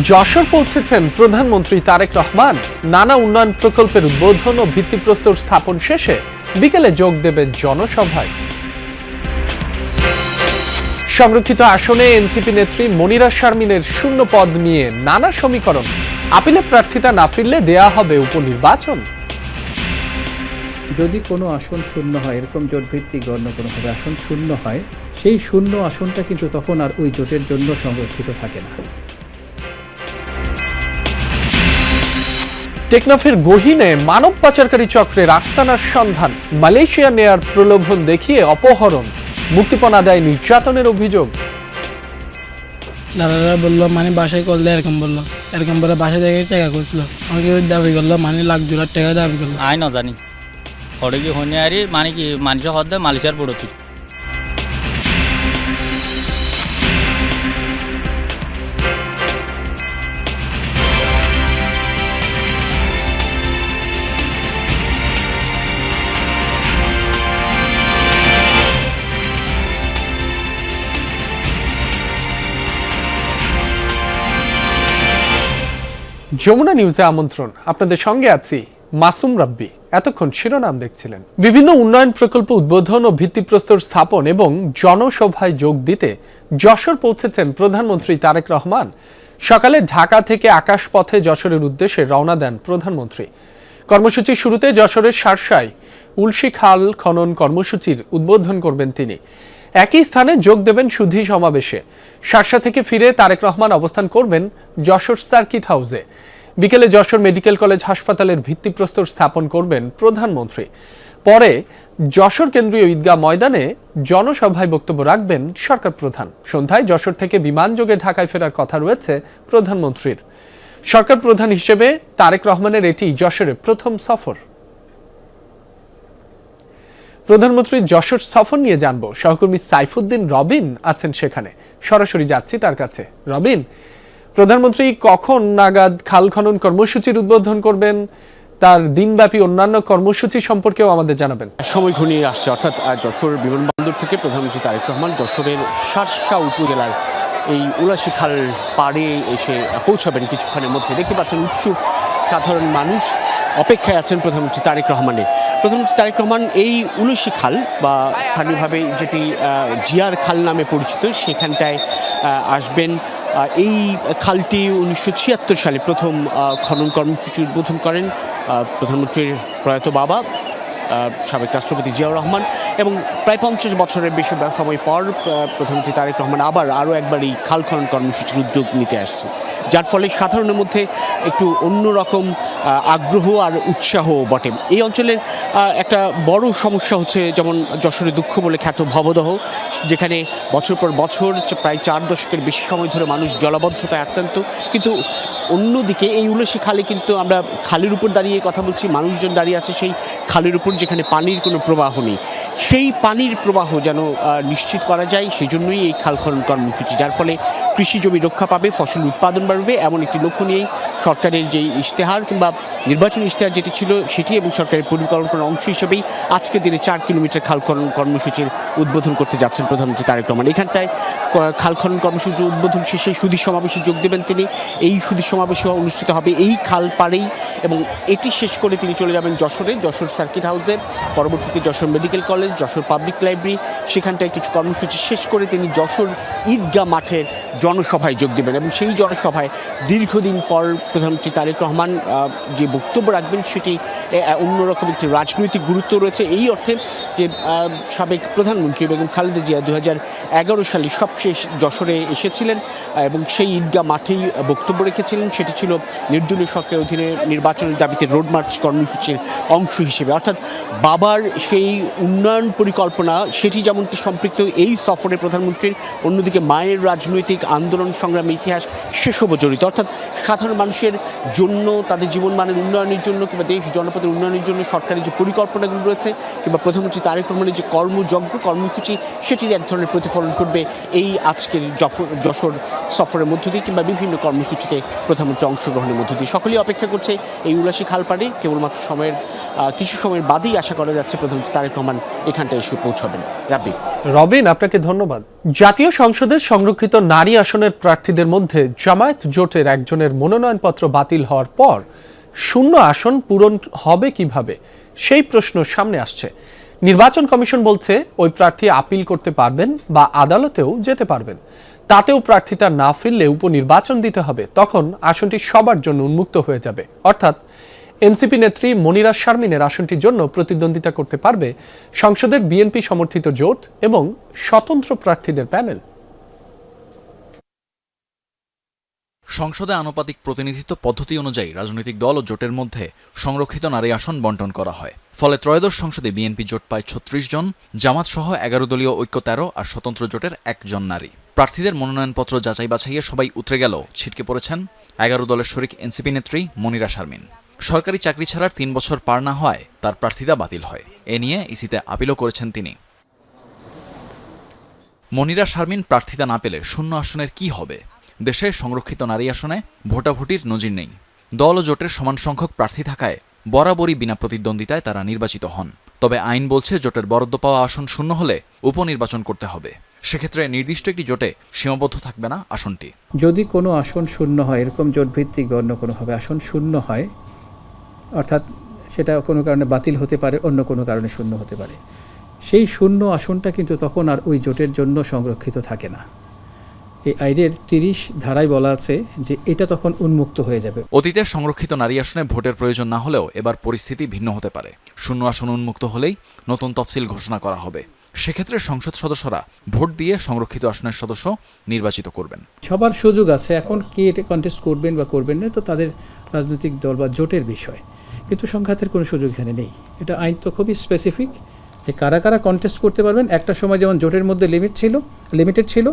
যশোর পৌঁছেছেন প্রধানমন্ত্রী তারেক রহমান। নানা উন্নয়ন প্রকল্পের উদ্বোধন ও ভিত্তিপ্রস্তর স্থাপন শেষে বিকেলে যোগ দেবেন জনসভায়। সংরক্ষিত আসনে এনসিপি নেত্রী মনিরা শারমিনের শূন্য পদ নিয়ে নানা সমীকরণ। আপিলে প্রার্থিতা না ফিরলে দেয়া হবে উপনির্বাচন। যদি কোনো আসন শূন্য হয়, এরকম জোটভিত্তিক অন্য কোনোভাবে আসন শূন্য হয়, সেই শূন্য আসনটা কিন্তু তখন আর ওই জোটের জন্য সংরক্ষিত থাকে না। টেকনাফের গহীনে মানব পাচারকারী চক্রের আস্তানার সন্ধান। মালয়েশিয়া নেয়ার প্রলোভন দেখিয়ে অপহরণ, মুক্তিপণ আদায় নির্যাতনের অভিযোগ। দাদারা বললো মানে বাসায় করলে এরকম বললো, এরকম বলে বাসা থেকে টাকা করছিল, আমাকে দাবি করলো মানে লাখ 2 লাখ টাকা দাবি করলো। আই ন জানি হরে কি হনে আরি মানে কি মানুষ হদ্দে মালয়েশিয়ার বড় তুই। যমুনা নিউজে আমন্ত্রণ। আপনাদের সঙ্গে আছি মাসুম রাব্বি। এতক্ষণ শিরোনাম দেখছিলেন। বিভিন্ন উন্নয়ন প্রকল্প উদ্বোধন ও ভিত্তিপ্রস্তর স্থাপন এবং জনসভায় যোগ দিতে যশোর পৌঁছেছেন প্রধানমন্ত্রী তারেক রহমান। সকালে ঢাকা থেকে আকাশপথে যশোরের উদ্দেশ্যে রওনা দেন প্রধানমন্ত্রী। কর্মসূচির শুরুতে যশোরের শার্শায় উলশি খাল খনন কর্মসূচির উদ্বোধন করবেন তিনি। একই স্থানে যোগ দেবেন সুধী সমাবেশে। শার্শা থেকে ফিরে তারেক রহমান অবস্থান করবেন যশোর সার্কিট হাউসে। বিকেলে যশোর মেডিকেল কলেজ হাসপাতালের ভিত্তিপ্রস্তর স্থাপন করবেন প্রধানমন্ত্রী। পরে যশোর কেন্দ্রীয় ঈদগাহ ময়দানে জনসভায় বক্তব্য রাখবেন সরকার প্রধান। সন্ধ্যায় যশোর থেকে বিমানযোগে ঢাকায় ফেরার কথা রয়েছে প্রধানমন্ত্রীর। সরকার প্রধান হিসেবে তারেক রহমানের এটি যশোরের প্রথম সফর। প্রধানমন্ত্রীর যশোর সফর নিয়ে জানব। সহকর্মী সাইফুদ্দিন রবিন আছেন সেখানে, সরাসরি যাচ্ছি তার কাছে। রবিন, প্রধানমন্ত্রী কখন নাগাদ খাল খনন কর্মসূচির উদ্বোধন করবেন, তার দিনব্যাপী অন্যান্য কর্মসূচি সম্পর্কেও আমাদের জানাবেন। সময় ঘনিয়ে আসছে, অর্থাৎ যশোর বিমানবন্দর থেকে প্রধানমন্ত্রী তারেক রহমান যশোরের শার্শা উপজেলার এই উলাশি খাল পাড়ে এসে পৌঁছাবেন কিছুক্ষণের মধ্যে। দেখতে পাচ্ছেন উৎসুক সাধারণ মানুষ অপেক্ষায় আছেন প্রধানমন্ত্রী তারেক রহমানের। প্রধানমন্ত্রী তারেক রহমান এই উলসি খাল বা স্থানীয়ভাবে যেটি জিয়ার খাল নামে পরিচিত সেখানটায় আসবেন। এই খালটি 1976 সালে প্রথম খনন কর্মসূচি উদ্বোধন করেন প্রধানমন্ত্রীর প্রয়াত বাবা সাবেক রাষ্ট্রপতি জিয়াউর রহমান, এবং প্রায় 50 বছরের বেশি সময় পর প্রধানমন্ত্রী তারেক রহমান আরও একবার এই খাল খনন কর্মসূচির উদ্যোগ নিতে আসছে, যার ফলে সাধারণের মধ্যে একটু অন্যরকম আগ্রহ আর উৎসাহ বটে। এই অঞ্চলের একটা বড় সমস্যা হচ্ছে যেমন যশোরের দুঃখ বলে খ্যাত ভবদহ, যেখানে বছর পর বছর প্রায় 4 দশকের বেশি সময় ধরে মানুষ জলাবদ্ধতায় আক্রান্ত। কিন্তু অন্যদিকে এই উলসি খালে কিন্তু আমরা খালের উপর দাঁড়িয়ে কথা বলছি, মানুষজন দাঁড়িয়ে আছে সেই খালের উপর যেখানে পানির কোনো প্রবাহ নেই। সেই পানির প্রবাহ যেন নিশ্চিত করা যায়, সেজন্যই এই খাল খনন কর্মসূচি, যার ফলে কৃষি জমি রক্ষা পাবে, ফসল উৎপাদন বাড়বে, এমন একটি লক্ষ্য নিয়েই সরকারের যেই ইশতেহার কিংবা নির্বাচনী ইশতেহার যেটি ছিল সেটি এবং সরকারের পরিকল্পনার অংশ হিসেবেই আজকের দিনে 4 কিলোমিটার খাল খনন কর্মসূচির উদ্বোধন করতে যাচ্ছেন প্রধানমন্ত্রী তারেক রহমান। এখানটায় খাল খনন কর্মসূচির উদ্বোধন শেষে সুধী সমাবেশে যোগ দেবেন তিনি। এই সুধী সমাবেশ অনুষ্ঠিত হবে এই খাল পাড়েই, এবং এটি শেষ করে তিনি চলে যাবেন যশোর সার্কিট হাউসে, পরবর্তীতে Jessore medical college, Jessore public library, সেখানটায় কিছু কর্মসূচি শেষ করে তিনি যশোর ঈদগাহ মাঠের জনসভায় যোগ দেবেন। এবং সেই জনসভায় দীর্ঘদিন পর প্রধানমন্ত্রী তারেক রহমান যে বক্তব্য রাখবেন সেটি অন্যরকম একটি রাজনৈতিক গুরুত্ব রয়েছে, এই অর্থে যে সাবেক প্রধানমন্ত্রী বেগম খালেদা জিয়া 2011 সালে সবশেষ যশোরে এসেছিলেন এবং সেই ঈদগাহ মাঠেই বক্তব্য রেখেছিলেন। সেটি ছিল নির্দলীয় সরকারের অধীনে নির্বাচনের দাবিতে রোড মার্চ কর্মসূচির অংশ হিসেবে, অর্থাৎ বাবার সেই উন্নয়ন পরিকল্পনা সেটি যেমনটি সম্পৃক্ত এই সফরে প্রধানমন্ত্রীর, অন্যদিকে মায়ের রাজনৈতিক আন্দোলন সংগ্রামের ইতিহাস সেসবও জড়িত। অর্থাৎ সাধারণ মানুষের জন্য, তাদের জীবনমানের উন্নয়নের জন্য কিংবা দেশ জনপদ জনপদের উন্নয়নের জন্য সরকারি যে পরিকল্পনাগুলো রয়েছে কিংবা প্রধানমন্ত্রী তারেক রহমানের যে কর্মসূচি সেটির এক ধরনের প্রতিফলন করবে এই আজকের যশোর সফরের মধ্য দিয়ে কিংবা বিভিন্ন কর্মসূচিতে প্রধানমন্ত্রী অংশগ্রহণের মধ্য দিয়ে। সকলেই অপেক্ষা করছে এই উলাসী খাল পাড়ে, কেবলমাত্র কিছু সময়ের বাদেই আশা করা যাচ্ছে প্রধানমন্ত্রী তারেক রহমান এখানটায় এসে পৌঁছাবেন। রবিন, আপনাকে ধন্যবাদ। জাতীয় সংসদের সংরক্ষিত নারী আসনের প্রার্থীদের মধ্যে জামায়াত জোটের একজনের মনোনয়নপত্র বাতিল হওয়ার পর শূন্য আসন পূরণ হবে কিভাবে, সেই প্রশ্ন সামনে আসছে। নির্বাচন কমিশন বলছে ওই প্রার্থী আপিল করতে পারবেন বা আদালতেও যেতে পারবেন। তাতেও প্রার্থিতা না ফিরলে উপনির্বাচন দিতে হবে, তখন আসনটি সবার জন্য উন্মুক্ত হয়ে যাবে। অর্থাৎ এনসিপি নেত্রী মনিরা শারমিনের আসনটির জন্য প্রতিদ্বন্দ্বিতা করতে পারবে সংসদের বিএনপি সমর্থিত জোট এবং স্বতন্ত্র প্রার্থীদের প্যানেল। সংসদে আনুপাতিক প্রতিনিধিত্ব পদ্ধতি অনুযায়ী রাজনৈতিক দল ও জোটের মধ্যে সংরক্ষিত নারী আসন বণ্টন করা হয়। ফলে ত্রয়োদশ সংসদে বিএনপি জোট পায় ৩৬ জন, জামাত সহ ১১ দলীয় ঐক্য ১৩ আর স্বতন্ত্র জোটের ১ জন নারী। প্রার্থীদের মনোনয়নপত্র যাচাই বাছাইয়ে সবাই উতরে গেল ছিটকে পড়েছেন ১১ দলের শরিক এনসিপি নেত্রী মনিরা শারমিন। সরকারি চাকরি ছাড়ার ৩ বছর পার না হওয়ায় তার প্রার্থিতা বাতিল হয়। এ নিয়ে ইসিতে আপিলও করেছেন তিনি। মনিরা শারমিন প্রার্থিতা না পেলে শূন্য আসনের কি হবে? দেশে সংরক্ষিত নারী আসনে ভোটাভুটির নজির নেই। দল ও জোটের সমান সংখ্যক প্রার্থী থাকায় বরাবরই বিনা প্রতিদ্বন্দ্বিতায় তারা নির্বাচিত হন। তবে আইন বলছে জোটের বরাদ্দ পাওয়া আসন শূন্য হলে উপনির্বাচন করতে হবে। সেক্ষেত্রে নির্দিষ্ট একটি জোটে সীমাবদ্ধ থাকবে না আসনটি। যদি কোনো আসন শূন্য হয়, এরকম জোট ভিত্তিক বা অন্য কোনোভাবে আসন শূন্য হয়, অর্থাৎ সেটা কোনো কারণে বাতিল হতে পারে, অন্য কোনো কারণে শূন্য হতে পারে, সেই শূন্য আসনটা কিন্তু তখন আর ওই জোটের জন্য সংরক্ষিত থাকে না। এই আইনের ৩০ ধারায় বলা আছে যে এটা তখন উন্মুক্ত হয়ে যাবে। অতীতে সংরক্ষিত নারী আসনে ভোটের প্রয়োজন না হলেও এবার পরিস্থিতি ভিন্ন হতে পারে। শূন্য আসন উন্মুক্ত হলেই নতুন তফসিল ঘোষণা করা হবে। সেক্ষেত্রে সংসদ সদস্যরা ভোট দিয়ে সংরক্ষিত আসনের সদস্য নির্বাচিত করবেন। সবার সুযোগ আছে, এখন কে এটা কন্টেস্ট করবেন বা করবেন না তো তাদের রাজনৈতিক দল বা জোটের বিষয়, কিন্তু সংঘাতের কোনো সুযোগ এখানে নেই। এটা আইন তো খুবই স্পেসিফিক যে কারা কারা কন্টেস্ট করতে পারবেন। একটা সময় যেমন জোটের মধ্যে লিমিটেড ছিল,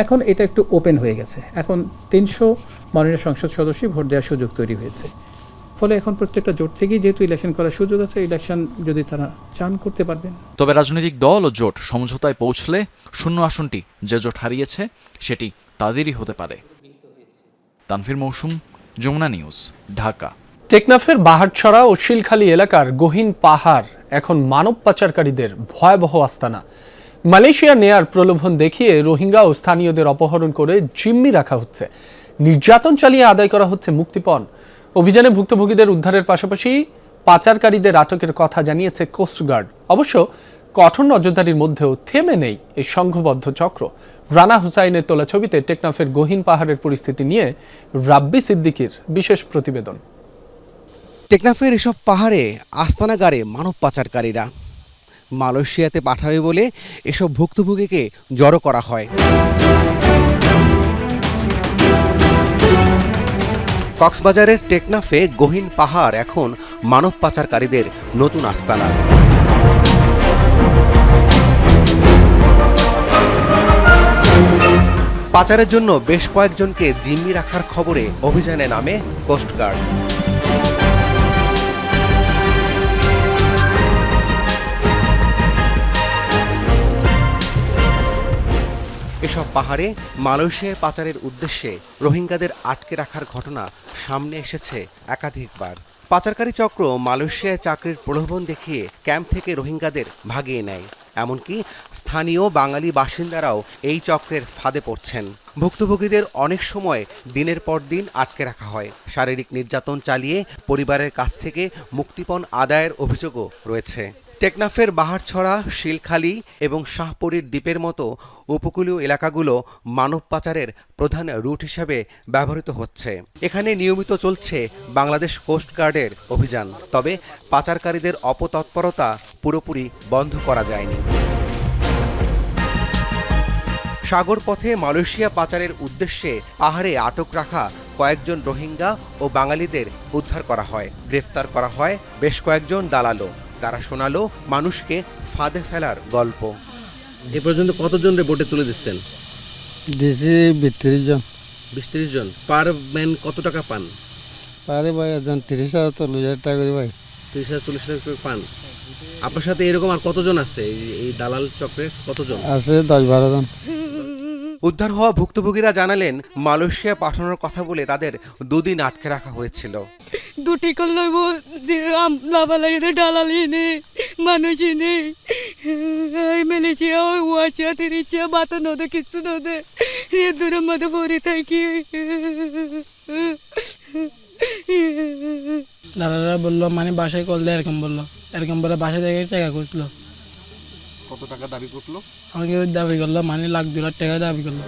এখন এটা একটু ওপেন হয়ে গেছে। এখন ৩০০ মাননীয় সংসদ সদস্যই ভোট দেওয়ার সুযোগ তৈরি হয়েছে। ফলে এখন প্রত্যেকটা জোট থেকেই যেহেতু ইলেকশন করার সুযোগ আছে, ইলেকশন যদি তারা চান করতে পারবেন। তবে রাজনৈতিক দল ও জোট সমঝোতায় পৌঁছলে শূন্য আসনটি যে জোট হারিয়েছে সেটি তাদেরই হতে পারে। তানভীর মৌসুম, যমুনা নিউজ, ঢাকা। টেকনাফের বাহারছড়া ও শিলখালী এলাকার গহীন পাহাড় এখন মানব পাচারকারীদের ভয়াবহ আস্তানা। মালয়েশিয়া নেয়ার প্রলোভন দেখিয়ে রোহিঙ্গা ও স্থানীয়দের অপহরণ করে জিম্মি রাখা হচ্ছে। নির্যাতন চালিয়ে আদায় করা হচ্ছে মুক্তিপণ। অভিযানে ভুক্তভোগীদের উদ্ধারের পাশাপাশি পাচারকারীদের আটকের কথা জানিয়েছে কোস্টগার্ড। অবশ্য কঠোর নজরদারির মধ্যেও থেমে নেই এই সংঘবদ্ধ চক্র। রানা হুসাইনের তোলা ছবিতে টেকনাফের গহীন পাহাড়ের পরিস্থিতি নিয়ে রাব্বি সিদ্দিকীর বিশেষ প্রতিবেদন। টেকনাফের এসব পাহাড়ে আস্তানা গাড়ে মানব পাচারকারীরা। মালয়েশিয়াতে পাঠাবে বলে এসব ভুক্তভোগীকে জড়ো করা হয়। কক্সবাজারের টেকনাফে গহীন পাহাড় এখন মানব পাচারকারীদের নতুন আস্তানা। পাচারের জন্য বেশ কয়েকজনকে জিম্মি রাখার খবরে অভিযানে নামে কোস্টগার্ড। এসব পাহাড়ে মালয়েশিয়ায় পাচারের উদ্দেশ্যে রোহিঙ্গাদের আটকে রাখার ঘটনা সামনে এসেছে একাধিকবার। পাচারকারী চক্র মালয়েশিয়ায় চাকরির প্রলোভন দেখিয়ে ক্যাম্প থেকে রোহিঙ্গাদের ভাগিয়ে নেয়। এমনকি স্থানীয় বাঙালি বাসিন্দারাও এই চক্রের ফাঁদে পড়ছেন। ভুক্তভোগীদের অনেক সময় দিনের পর দিন আটকে রাখা হয়। শারীরিক নির্যাতন চালিয়ে পরিবারের কাছ থেকে মুক্তিপণ আদায়ের অভিযোগও রয়েছে। টেকনাফের বাহারছড়া, শিলখালী এবং শাহপরীর দ্বীপের মতো উপকূলীয় এলাকাগুলো মানব পাচারের প্রধান রুট হিসেবে ব্যবহৃত হচ্ছে। এখানে নিয়মিত চলছে বাংলাদেশ কোস্টগার্ডের অভিযান। তবে পাচারকারীদের অপতৎপরতা পুরোপুরি বন্ধ করা যায়নি। সাগর পথে মালয়েশিয়া পাচারের উদ্দেশ্যে পাহাড়ে আটক রাখা কয়েকজন রোহিঙ্গা ও বাঙালিদের উদ্ধার করা হয়। গ্রেফতার করা হয় বেশ কয়েকজন দালালও। তারা শোনালো মানুষকে ফাঁদে ফেলার গল্প। এ পর্যন্ত কতজন বোটে তুলে দিচ্ছেন? 32 জন। 20-30 জন। পার ম্যান কত টাকা পান? পারে ভাই একজন 30,000 40,000 টাকা করে ভাই। 30,000-40,000 করে পান। আপনার সাথে এরকম আর কতজন আছে এই দালাল চক্রের কতজন আছে 10-12 জন। উদ্ধার হওয়া ভুক্তভোগীরা জানালেন মালয়েশিয়া পাঠানোর কথা বলে তাদের 2 দিন আটকে রাখা হয়েছিল। দুটি করলে যে লাভালাইতে ডালালি নেই মানুষই নেই মেলেছিয়া ওয়াচিয়া তিরিচিয়া বাতা নদে কিছু নদে এ দূরের মধ্যে পড়ে থাকি। দাদারা বললো মানে বাসায় করলে এরকম বললো, এরকম বলে বাসা থেকে টাকা করছিল। কত টাকা দাবি করলো? আমাকে দাবি করলো মানে $1,00,000 টাকা দাবি করলো।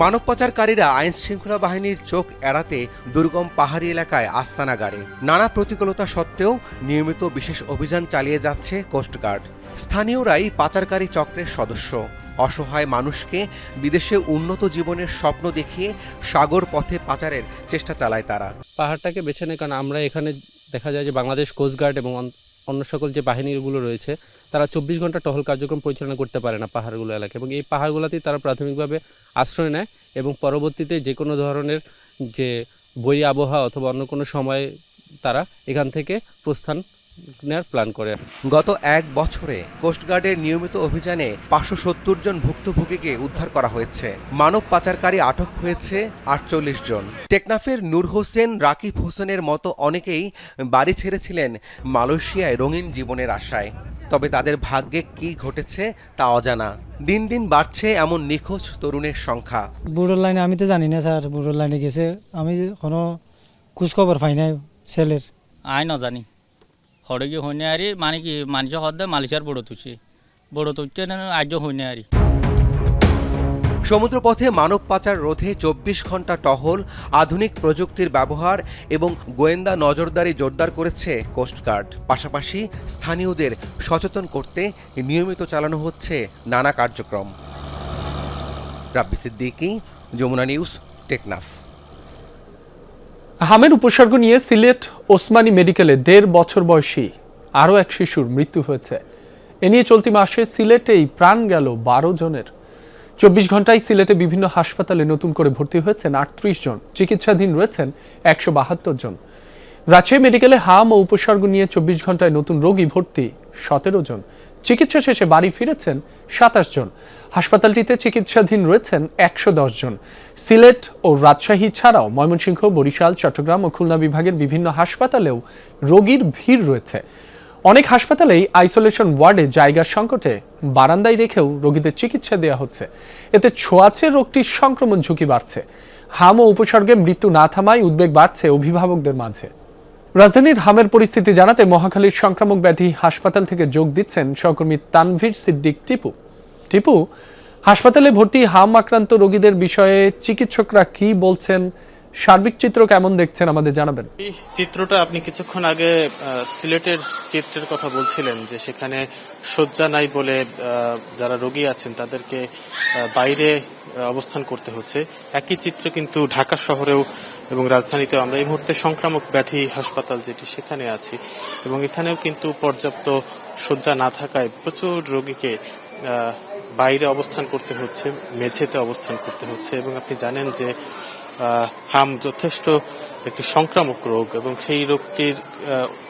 মানব পাচারকারীরা আইন শৃঙ্খলা বাহিনীর চোখ এড়াতে দুর্গম পাহাড়ি এলাকায় আস্তানা গাড়ে। নানা প্রতিকূলতা সত্ত্বেও নিয়মিত বিশেষ অভিযান চালিয়ে যাচ্ছে কোস্টগার্ড। স্থানীয়রাই পাচারকারী চক্রের সদস্য। অসহায় মানুষকে বিদেশে উন্নত জীবনের স্বপ্ন দেখিয়ে সাগর পথে পাচারের চেষ্টা চালায় তারা। পাহাড়টাকে বেছে নেয় কারণ আমরা এখানে দেখা যায় যে বাংলাদেশ কোস্টগার্ড এবং অন্য সকল যে বাহিনীগুলো রয়েছে তারা 24 ঘন্টা টহল কার্যক্রম পরিচালনা করতে পারে না পাহাড়গুলো এলাকায়, এবং এই পাহাড়গুলোতেই তারা প্রাথমিকভাবে আশ্রয় নেয় এবং পরবর্তীতে যে কোনো ধরনের যে বৈরী আবহাওয়া অথবা অন্য কোনো সময় তারা এখান থেকে প্রস্থান নেওয়ার প্ল্যান করে। গত 1 বছরে কোস্টগার্ডের নিয়মিত অভিযানে 570 জন ভুক্তভোগীকে উদ্ধার করা হয়েছে। মানব পাচারকারী আটক হয়েছে 48 জন। টেকনাফের নূর হোসেন, রাকিব হোসেনের মতো অনেকেই বাড়ি ছেড়েছিলেন মালয়েশিয়ায় রঙিন জীবনের আশায়। তবে তাদের ভাগ্যে কি ঘটেছে তা অজানা। দিন দিন বাড়ছে এমন নিখোঁজ তরুণের সংখ্যা। বুড়োর লাইনে আমি তো জানি না স্যার, বুড়োর লাইনে গেছে আমি কোনো খোঁজখবর পাই নাই ছেলের। আই না জানি খড়গে হইনে আরি মানে কি মানুষ হদ্দে মালয়েশিয়ার বড় তুলছে আজ হইনে আরি। সমুদ্রপথে মানব পাচার রোধে 24 ঘন্টা টহল, আধুনিক প্রযুক্তির ব্যবহার এবং গোয়েন্দা নজরদারি জোরদার করেছে কোস্টগার্ড। পাশাপাশি স্থানীয়দের সচেতন করতে নিয়মিত চালানো হচ্ছে নানা কার্যক্রম। রাব্বি সিদ্দিকী, যমুনা নিউজ, টেকনাফ। হামের উপসর্গ নিয়ে সিলেট ওসমানী মেডিকেলে 1.5 বছর বয়সী আরও এক শিশুর মৃত্যু হয়েছে। এ নিয়ে চলতি মাসে সিলেটেই প্রাণ গেল 12 জনের। 24 ঘন্টায় সিলেটে বিভিন্ন হাসপাতালে নতুন করে ভর্তি হয়েছেন 38 জন, চিকিৎসাধীন রয়েছেন 172 জন। রাজশাহী মেডিকেলে হাম ও উপসর্গ নিয়ে 24 ঘন্টায় নতুন রোগী ভর্তি 17 জন, চিকিৎসা শেষে বাড়ি ফিরেছেন 27 জন। হাসপাতালটিতে চিকিৎসাধীন রয়েছেন 110 জন। সিলেট ও রাজশাহী ছাড়াও ময়মনসিংহ, বরিশাল, চট্টগ্রাম ও খুলনা বিভাগের বিভিন্ন হাসপাতালেও রোগীর ভিড় রয়েছে। অনেক হাসপাতালেই আইসোলেশন ওয়ার্ডে জায়গার সংকটে বারান্দায় রেখেও রোগীদের চিকিৎসা দেওয়া হচ্ছে। এতে ছোঁয়াচে রোগটির সংক্রমণ ঝুঁকি বাড়ছে। হাম ও উপসর্গে মৃত্যু না থামায় উদ্বেগ বাড়ছে অভিভাবকদের মাঝে। রাজধানীর হামের পরিস্থিতি জানাতে মহাখালীর সংক্রামক ব্যাধি হাসপাতাল থেকে যোগ দিচ্ছেন সহকর্মী তানভীর সিদ্দিক টিপু। হাসপাতালে ভর্তি হাম আক্রান্ত রোগীদের বিষয়ে চিকিৎসকরা কি বলছেন, সার্বিক চিত্র কেমন দেখছেন আমাদের জানাবেন। এই চিত্রটা আপনি কিছুক্ষণ আগে সিলেটের চিত্রের কথা বলছিলেন যে সেখানে শয্যা নাই বলে যারা রোগী আছেন তাদেরকে বাইরে অবস্থান করতে হচ্ছে। একই চিত্র কিন্তু ঢাকা শহরেও এবং রাজধানীতেও আমরা এই মুহূর্তে সংক্রামক ব্যাধি হাসপাতাল যেটি সেখানে আছি, এবং এখানেও কিন্তু পর্যাপ্ত শয্যা না থাকায় প্রচুর রোগীকে বাইরে অবস্থান করতে হচ্ছে, মেঝেতে অবস্থান করতে হচ্ছে। এবং আপনি জানেন যে হাম যথেষ্ট একটি সংক্রামক রোগ এবং সেই রোগটির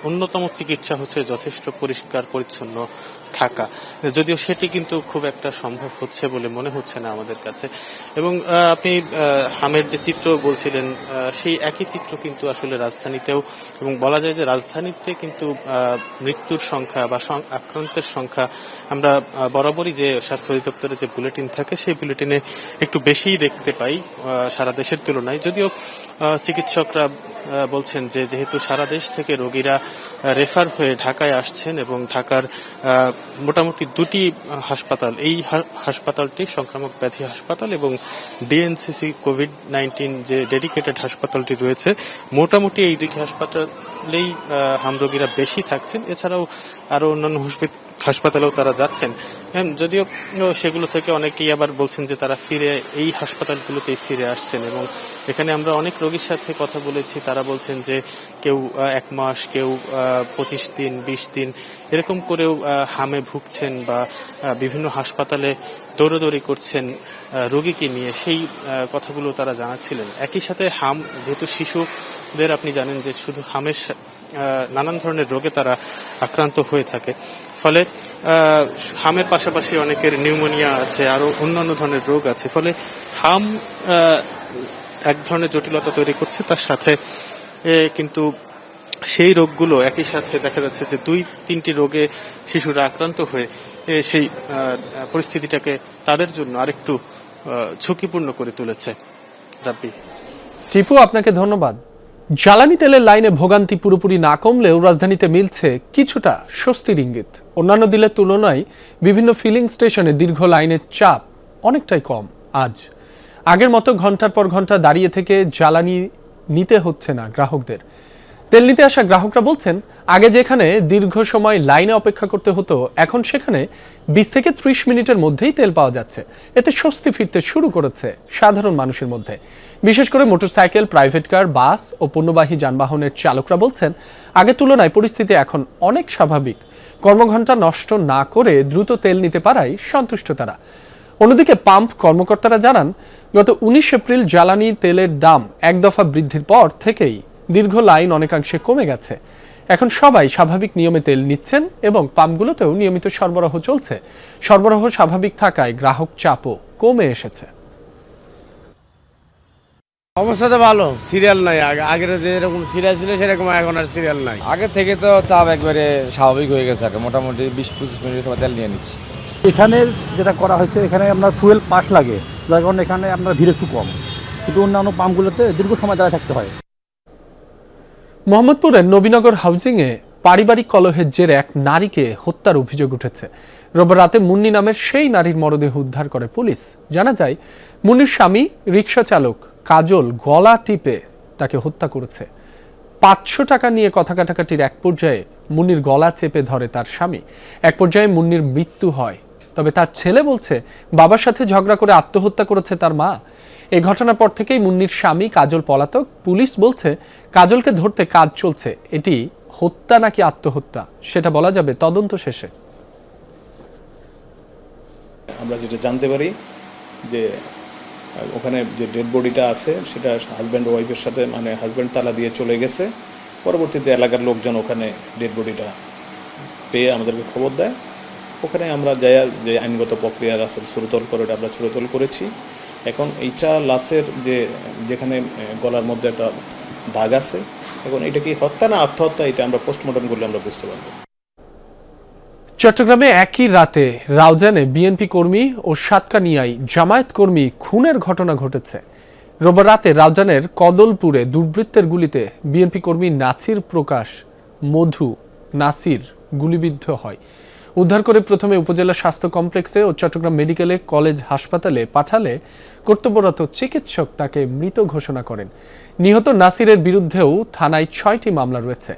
অন্যতম চিকিৎসা হচ্ছে যথেষ্ট পরিষ্কার পরিচ্ছন্ন থাকা, যদিও সেটি কিন্তু খুব একটা সম্ভব হচ্ছে বলে মনে হচ্ছে না আমাদের কাছে। এবং আপনি হামের যে চিত্র বলছিলেন সেই একই চিত্র কিন্তু আসলে রাজধানীতেও, এবং বলা যায় যে রাজধানীতে কিন্তু মৃত্যুর সংখ্যা বা আক্রান্তের সংখ্যা আমরা বরাবরই যে স্বাস্থ্য অধিদপ্তরের যে বুলেটিন থাকে সেই বুলেটিনে একটু বেশিই দেখতে পাই সারা দেশের তুলনায়। যদিও চিকিৎসকরা বলছেন যে যেহেতু সারা দেশ থেকে রোগীরা রেফার হয়ে ঢাকায় আসছেন এবং ঢাকার মোটামুটি 2টি হাসপাতাল, এই হাসপাতালটি সংক্রামক ব্যাধি হাসপাতাল এবং ডিএনসিসি কোভিড-19 যে ডেডিকেটেড হাসপাতালটি রয়েছে, মোটামুটি এই 2টি হাসপাতালেই হাম রোগীরা বেশি থাকছেন। এছাড়াও আরো অন্যান্য হাসপাতালেও তারা যাচ্ছেন, যদিও সেগুলো থেকে অনেকেই আবার বলছেন যে তারা ফিরে এই হাসপাতালগুলোতেই ফিরে আসছেন। এবং এখানে আমরা অনেক রোগীর সাথে কথা বলেছি, তারা বলছেন যে কেউ 1 মাস, কেউ 25 দিন, 20 দিন এরকম করেও হামে ভুগছেন বা বিভিন্ন হাসপাতালে দৌড়াদৌড়ি করছেন রোগীকে নিয়ে, সেই কথাগুলো তারা জানাচ্ছিলেন। একই সাথে হাম যেহেতু শিশুদের, আপনি জানেন যে শুধু হামের নানান ধরনের রোগে তারা আক্রান্ত হয়ে থাকে। ফলে হামের পাশাপাশি অনেকের নিউমোনিয়া আছে, আরো অন্যান্য ধরনের রোগ আছে। ফলে হাম এক ধরনের জটিলতা তৈরি করছে, তার সাথে কিন্তু সেই রোগগুলো একই সাথে দেখা যাচ্ছে যে 2-3টি রোগে শিশুরা আক্রান্ত হয়ে সেই পরিস্থিতিটাকে তাদের জন্য আরেকটু ঝুঁকিপূর্ণ করে তুলেছে। রাব্বি। টিপু, আপনাকে ধন্যবাদ। জ্বালানি তেলের লাইনে ভোগান্তি পুরোপুরি না কমলেও রাজধানীতে মিলছে কিছুটা স্বস্তির ইঙ্গিত। অন্যান্য দিনের তুলনায় বিভিন্ন ফিলিং স্টেশনে দীর্ঘ লাইনের চাপ অনেকটাই কম আজ। আগের মতো ঘন্টার পর ঘন্টা দাঁড়িয়ে থেকে জ্বালানি নিতে হচ্ছে না গ্রাহকদের। তেল নিতে আসা গ্রাহকরা বলছেন, আগে যেখানে দীর্ঘ সময় লাইনে অপেক্ষা করতে হতো, এখন সেখানে 20 থেকে 30 মিনিটের মধ্যেই তেল পাওয়া যাচ্ছে। এতে স্বস্তি ফিরতে শুরু করেছে সাধারণ মানুষের মধ্যে। বিশেষ করে মোটরসাইকেল, প্রাইভেট কার, বাস ও পণ্যবাহী যানবাহনের চালকরা বলছেন, আগের তুলনায় পরিস্থিতি এখন অনেক স্বাভাবিক। কর্মঘণ্টা নষ্ট না করে দ্রুত তেল নিতে পারায় সন্তুষ্ট তারা। অন্যদিকে পাম্প কর্মকর্তারা জানান, গত 19 এপ্রিল জ্বালানি তেলের দাম এক দফা বৃদ্ধির পর থেকেই দীর্ঘ লাইন অনেকাংশে কমে গেছে। এখন সবাই স্বাভাবিক নিয়মে তেল নিচ্ছেন এবং পাম্পগুলোতেও নিয়মিত সরবরাহ চলছে। সরবরাহ স্বাভাবিক থাকায় গ্রাহক চাপও কমে এসেছে। অবস্থা তো ভালো, সিরিয়াল নাই। আগের যেরকম সিরিয়াল ছিল সেরকম এখন আর সিরিয়াল নাই। আগে থেকে তো চাপ একবারে স্বাভাবিক হয়ে গেছে। মোটামুটি 20-25 মিনিট সময় তেল নিয়ে নিচ্ছি। এখানে যেটা করা হয়েছে, এখানে আপনার ফুয়েল পাস লাগে, যার কারণে এখানে আপনার ভিড় একটু কম, কিন্তু অন্যান্য পাম্পগুলোতে দীর্ঘ সময় দাঁড়িয়ে থাকতে হয়। মোহাম্মদপুরের নবীনগর হাউজিংয়ে পারিবারিক কলহের জেরে এক নারীকে হত্যার অভিযোগ উঠেছে। রোববার রাতে মুন্নি নামের সেই নারীর মরদেহ উদ্ধার করে পুলিশ। জানা যায়, মুন্নির স্বামী রিকশা চালক কাজল গলা টিপে তাকে হত্যা করেছে। 500 টাকা নিয়ে কথা কাটাকাটির এক পর্যায়ে মুন্নির গলা চেপে ধরে তার স্বামী। এক পর্যায়ে মুন্নির মৃত্যু হয়। তবে তার ছেলে বলছে, বাবার সাথে ঝগড়া করে আত্মহত্যা করেছে তার মা। এই ঘটনার পর থেকেই মুন্নির স্বামী কাজল পলাতক। পুলিশ বলছে, কাজলকে ধরতে কাজ চলছে। এটি হত্যা নাকি আত্মহত্যা সেটা বলা যাবে তদন্ত শেষে। আমরা যেটা জানতে পারি যে ওখানে যে ডেড বডিটা আছে সেটা হাজব্যান্ড ও ওয়াইফের সাথে, মানে হাজব্যান্ড তালা দিয়ে চলে গেছে। পরবর্তীতে এলাকার লোকজন ওখানে ডেড বডিটা পেয়ে আমাদেরকে খবর দেয়। ওখানে আমরা যাই, যে আইনগত প্রক্রিয়ার আসলে সুরতল করে আমরা সুরতল করেছি। এখন এইটা লাশের যেখানে গলার মধ্যে একটা দাগ আছে, এখন এটা কি হত্যা না আত্মহত্যা, এটা আমরা পোস্টমর্টম করলে আমরা বুঝতে পারবো। চট্টগ্রামে একই রাতে রাউজানে বিএনপি কর্মী ও সাতকানিয়ায় জামায়াত কর্মী খুনের ঘটনা ঘটেছে। রোববার রাতে রাউজানের কদলপুরে দুর্বৃত্তের গুলিতে বিএনপি কর্মী নাসির প্রকাশ মধু নাসির গুলিবিদ্ধ হয়। উদ্ধার করে প্রথমে উপজেলা স্বাস্থ্য কমপ্লেক্সে ও চট্টগ্রাম মেডিকেল কলেজ হাসপাতালে পাঠালে কর্তব্যরত চিকিৎসক তাকে মৃত ঘোষণা করেন। নিহত নাসিরের বিরুদ্ধেও থানায় 6টি মামলা রয়েছে।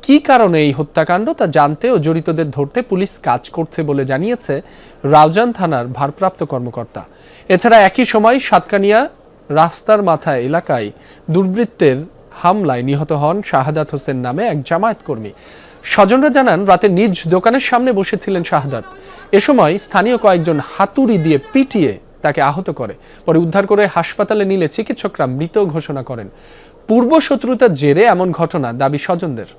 কি কারণে এই হত্যাকাণ্ড তা জানতে ও জড়িতদের ধরতে পুলিশ কাজ করছে বলে জানিয়েছে রাউজান থানার ভারপ্রাপ্ত কর্মকর্তা। এছাড়া একই সময় সাতকানিয়া রাস্তার মাথায় এলাকায় দুর্বৃত্তের হামলায় নিহত হন শাহাদাত হোসেন নামে এক জামায়াত কর্মী। স্বজনরা জানান, রাতে নিজ দোকানের সামনে বসেছিলেন শাহাদাত। এ সময় স্থানীয় কয়েকজন হাতুড়ি দিয়ে পিটিয়ে তাকে আহত করে। পরে উদ্ধার করে হাসপাতালে নিলে চিকিৎসকরা মৃত ঘোষণা করেন। পূর্ব শত্রুতার জেরে এমন ঘটনা দাবি স্বজনদের।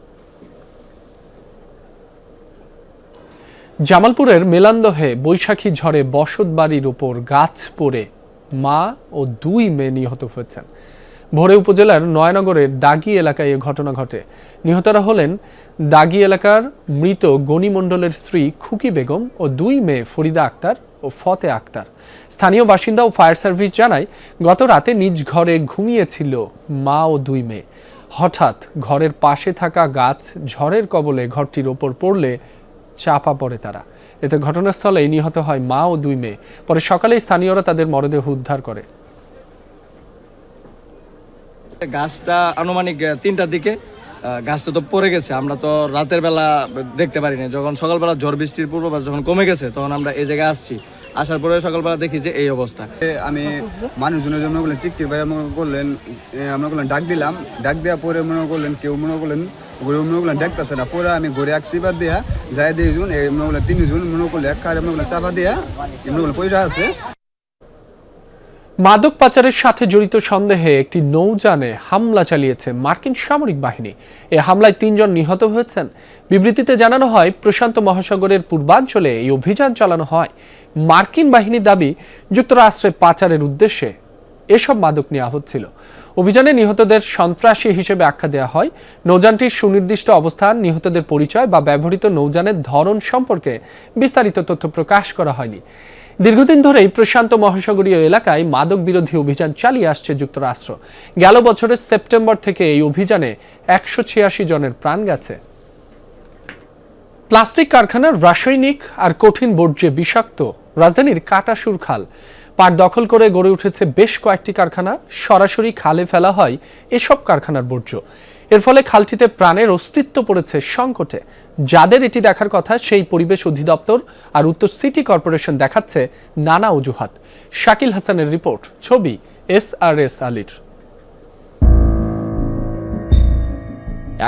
জামালপুরের মেলান্দহে বৈশাখী ঝড়ে বসত বাড়ির উপর গাছ পড়ে মা ও 2 মেয়ে নিহত হয়েছেন। ভোরে উপজেলার নয়নগরের দাগি এলাকায় এ ঘটনা ঘটে। নিহতরা হলেন দাগি এলাকার মৃত গনি মণ্ডলের স্ত্রী খুকি বেগম ও 2 মেয়ে ফরিদা আক্তার ও ফতে আক্তার। স্থানীয় বাসিন্দা ও ফায়ার সার্ভিস জানায়, গত রাতে নিজ ঘরে ঘুমিয়েছিল মা ও 2 মেয়ে। হঠাৎ ঘরের পাশে থাকা গাছ ঝড়ের কবলে ঘরটির ওপর পড়লে চাপা পড়ে তারা। এতে ঘটনাস্থলেই নিহত হয় মা ও 2 মেয়ে। পরে সকালে স্থানীয়রা তাদের মরদেহ উদ্ধার করে। গাছটা আনুমানিক 3টার দিকে গাছটা তো পড়ে গেছে। আমরা তো রাতের বেলা দেখতে পারি না। যখন সকালবেলা ঝড় বৃষ্টির পূর্বাভাস যখন কমে গেছে, তখন আমরা এই জায়গায় আসছি। আসার পরে সকালবেলা দেখি যে এই অবস্থা। আমি মানুষজনের জন্য বললেন চিকিৎসা ভাই মনে করলেন, আমরা বললেন ডাক দিলাম। ডাক দেওয়া পরে মনে করলেন কেউ মনে করলেন ঘুরে মনে করলেন দেখতেছে না। পরে আমি ঘুরে এক সিবার দেয়া যাই 2 জন মনে করলেন 3 জন মনে করলে এক কারে মনে করলেন চাপা দেয়া মনে করলেন পয়সা আছে। মাদক পাচারের সাথে জড়িত সন্দেহে একটি নৌযানে হামলা চালিয়েছে মার্কিন সামরিক বাহিনী। এ হামলায় 3 জন নিহত হয়েছেন। বিবৃতিতে জানানো হয়, প্রশান্ত মহাসাগরের পূর্বাঞ্চলে এই অভিযান চালানো হয়। মার্কিন বাহিনীর দাবি, যুক্তরাষ্ট্রে পাচারের উদ্দেশ্যে এসব মাদক নেওয়া হচ্ছিল। অভিযানে নিহতদের সন্ত্রাসী হিসেবে আখ্যা দেওয়া হয়। নৌযানটির সুনির্দিষ্ট অবস্থান, নিহতদের পরিচয় বা ব্যবহৃত নৌযানের ধরন সম্পর্কে বিস্তারিত তথ্য প্রকাশ করা হয়নি। দীর্ঘদিন ধরেই প্রশান্ত মহাসাগরীয় এলাকায় মাদক বিরোধী অভিযান চালিয়ে আসছে যুক্তরাষ্ট্র। গেল বছরের সেপ্টেম্বর থেকে এই অভিযানে 186 জনের প্রাণ গেছে। প্লাস্টিক কারখানার রাসায়নিক আর কঠিন বর্জ্যে বিষাক্ত রাজধানীর কাটাসুর খাল পাট দখল করে গড়ে উঠেছে বেশ কয়েকটি কারখানা। সরাসরি খালে ফেলা হয় এসব কারখানার বর্জ্য। এর ফলে খালটিতে প্রাণের অস্তিত্ব পড়েছে সংকটে। যাদের এটি দেখার কথা, সেই পরিবেশ অধিদপ্তর আর উত্তর সিটি কর্পোরেশন দেখাচ্ছে নানা অজুহাত। শাকিল হাসানের রিপোর্ট, ছবি SRS আলীর।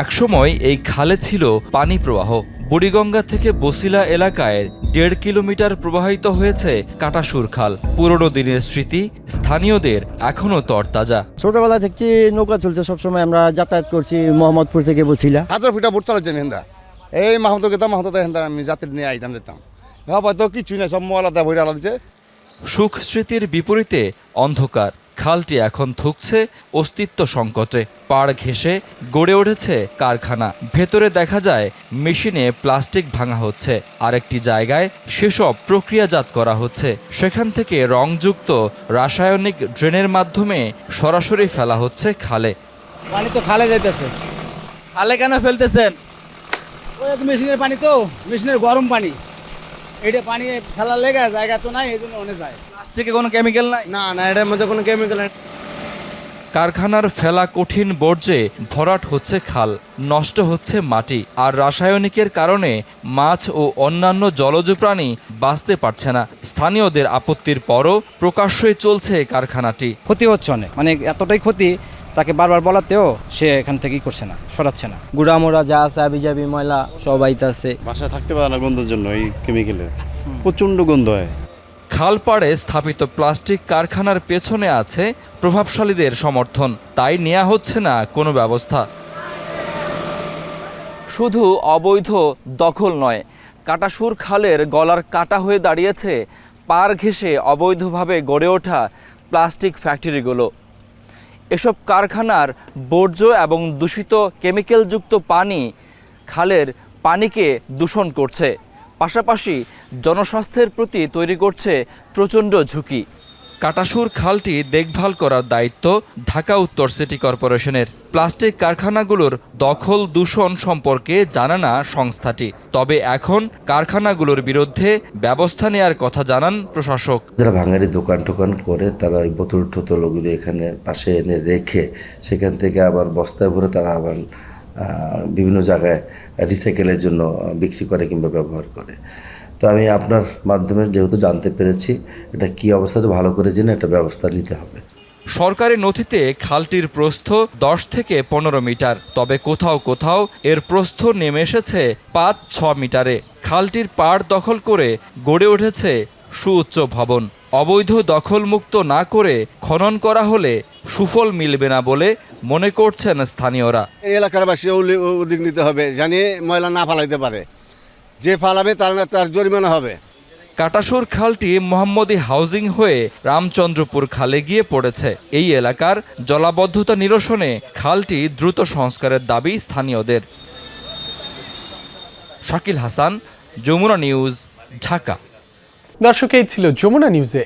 একসময় এই খালে ছিল পানি প্রবাহ। বুড়িগঙ্গা থেকে বসিলা এলাকায় 1.5 কিলোমিটার প্রবাহিত হয়েছে কাটাসুর খাল। পুরনো দিনের স্মৃতি স্থানীয়দের এখনো তরতাজা। ছোটবেলা থেকে নৌকা চলছে, সবসময় আমরা যাতায়াত করছি মোহাম্মদপুর থেকে বসিলা। 1000 ফুটা বোট চালাচ্ছেন হেন্দা, এই মাহমুদুর গেতাম মাহমুদুর হেন্দা আমি যাত্রী নিয়ে আইতাম যেতাম। হয়তো কিছুই না, সব ময়লাতে বইরা আলাদা। সুখ স্মৃতির বিপরীতে অন্ধকার। খালটি এখন থুকছে অস্তিত্ব সংকটে। পাড় ঘেঁষে গড়ে উঠেছে কারখানা। ভেতরে দেখা যায় মেশিনে প্লাস্টিক ভাঙা হচ্ছে, আরেকটি জায়গায় সেসব প্রক্রিয়াজাত করা হচ্ছে। সেখান থেকে রংযুক্ত রাসায়নিক ড্রেনের মাধ্যমে সরাসরি ফেলা হচ্ছে খালে। পানি তো খালে যাইতেছে। খালে কেন ফেলতেছেন? ওই মেশিনের পানি, তো মেশিনের গরম পানি, এটা পানি ফেলার লেগে জায়গা তো নাই, এই জন্য অনেক যায়। প্লাস্টিকে কোনো কেমিক্যাল নাই? না না, এটার মধ্যে কোনো কেমিক্যাল নাই। কারখানার ফেলা কঠিন বর্জ্যে ভরাট হচ্ছে খাল, নষ্ট হচ্ছে মাটি, আর রাসায়নিকের কারণে মাছ ও অন্যান্য জলজ প্রাণী বাঁচতে পারছে না। স্থানীয়দের আপত্তির পরও প্রকাশ্যে চলছে কারখানাটি। ক্ষতি হচ্ছে অনেক, মানে এতটাই ক্ষতি, তাকে বারবার বলাতেও সে এখান থেকেই করছে না, সরাচ্ছে না। গুড়া মোড়া যা আছে, আবিজাবি ময়লা সব আইতাছে। বাসায় থাকতে পারে না গন্ধের জন্য, এই কেমিক্যালের প্রচণ্ড গন্ধ হয়। খালপাড়ে স্থাপিত প্লাস্টিক কারখানার পেছনে আছে প্রভাবশালীদের সমর্থন, তাই নেওয়া হচ্ছে না কোনো ব্যবস্থা। শুধু অবৈধ দখল নয়, কাটাসুর খালের গলার কাটা হয়ে দাঁড়িয়েছে পার ঘেঁষে অবৈধভাবে গড়ে ওঠা প্লাস্টিক ফ্যাক্টরিগুলো। এসব কারখানার বর্জ্য এবং দূষিত কেমিক্যালযুক্ত পানি খালের পানিকে দূষণ করছে, পাশাপাশি জনস্বাস্থ্যের প্রতি তৈরি করছে প্রচণ্ড ঝুঁকি। কাটাসুর খালটি দেখভাল করার দায়িত্ব ঢাকা উত্তর সিটি কর্পোরেশনের। প্লাস্টিক কারখানাগুলোর দখল দূষণ সম্পর্কে জানে না সংস্থাটি। তবে এখন কারখানাগুলোর বিরুদ্ধে ব্যবস্থা নেওয়ার কথা জানান প্রশাসক। যারা ভাঙারি দোকান টোকান করে, তারা ওই বোতল টোতলগুলি এখানে পাশে এনে রেখে সেখান থেকে আবার বস্তায় ভরে তারা আবার বিভিন্ন জায়গায় রিসাইকেলের জন্য বিক্রি করে কিংবা ব্যবহার করে। তো আমি আপনার মাধ্যমে যেহেতু জানতে পেরেছি, এটা কি অবস্থাতে ভালো করে জেনে একটা ব্যবস্থা নিতে হবে। সরকারি নথিতে খালটির প্রস্থ 10 থেকে 15 মিটার, তবে কোথাও কোথাও এর প্রস্থ নেমে এসেছে 5-6 মিটারে। খালটির পাড় দখল করে গড়ে উঠেছে সুউচ্চ ভবন। অবৈধ দখলমুক্ত না করে খনন করা হলে সুফল মিলবে না বলে মনে করছেন স্থানীয়রা। এই এলাকার বাসী উদ্যোগ নিতে হবে, জানিয়ে ময়লা না ফালাইতে পারে। যে ফালাবে তার জরিমানা হবে। কাটাসুর খালটি মোহাম্মদী হাউজিং হয়ে রামচন্দ্রপুর খালে গিয়ে পড়েছে। এই এলাকার জলাবদ্ধতা নিরসনে খালটি দ্রুত সংস্কারের দাবি স্থানীয়দের। শাকিল হাসান, যমুনা নিউজ, ঢাকা। দর্শক, এই ছিল যমুনা নিউজে